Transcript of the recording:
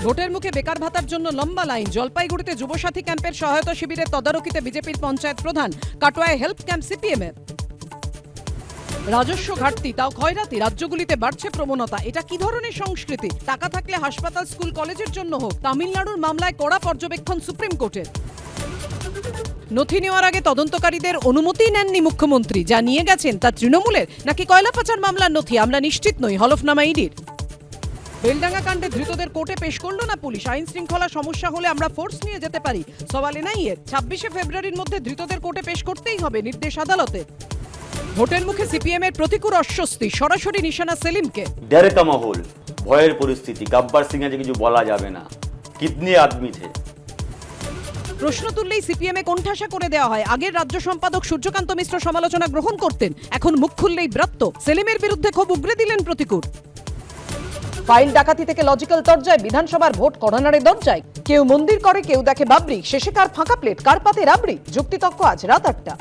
ভোটের মুখে বেকার ভাতার জন্য লম্বা লাইন। জলপাইগুড়িতে যুবসাথী ক্যাম্পের সহায়তা শিবিরের তদারকিতে বিজেপির পঞ্চায়েত প্রধান। কাটোয়ায় হেল্প ক্যাম্প সিপিএমের। রাজস্ব ঘাটতি, তাও খয়রাতি। রাজ্যগুলিতে বাড়ছে প্রবণতা। এটা কি ধরনের সংস্কৃতি? টাকা থাকলে হাসপাতাল, স্কুল, কলেজের জন্য হোক। তামিলনাড়ুর মামলায় কড়া পর্যবেক্ষণ সুপ্রিম কোর্টের। নথি নেওয়ার আগে তদন্তকারীদের অনুমতি নেননি মুখ্যমন্ত্রী। যা নিয়ে গেছেন তা তৃণমূলের নাকি কয়লা পাচার মামলার নথি আমরা নিশ্চিত নই। হলফনামা ইডির। বেলডাঙ্গা কাণ্ডে ধৃতদের কোর্টে পেশ করল না পুলিশ। আইন শৃঙ্খলা সমস্যা হলে আমরা ফোর্স নিয়ে যেতে পারি, সওয়াল এনআইএর। 26শে ফেব্রুয়ারির মধ্যে ধৃতদের কোর্টে পেশ করতেই হবে, নির্দেশ আদালতে। ভোটের মুখে সিপিএম এর প্রতিকূল অস্বস্তি, সরাসরি নিশানা সেলিমকে। डर का माहौल, ভয়ের পরিস্থিতি। গব্বর সিং আছে কিছু বলা যাবে না। কিতনে আদমি থে? প্রশ্ন তুললেই সিপিএম এ কোণঠাসা করে দেওয়া হয়। আগের রাজ্য সম্পাদক সূর্যকান্ত মিশ্র সমালোচনা গ্রহণ করতেন, এখন মুখ খুললেই ব্রত্য। সেলিমের বিরুদ্ধে ক্ষোভ উগরে দিলেন প্রতিকূল। ফাইল ডাকাতি থেকে লজিক্যাল তরজায় বিধানসভার ভোট করোনারে দরজায়। কেউ মন্দির করে, কেউ দেখে বাবরি। শেষে কার ফাঁকা প্লেট, কার পাতে রাবড়ি? যুক্তিতক্ক আজ রাত 8টা।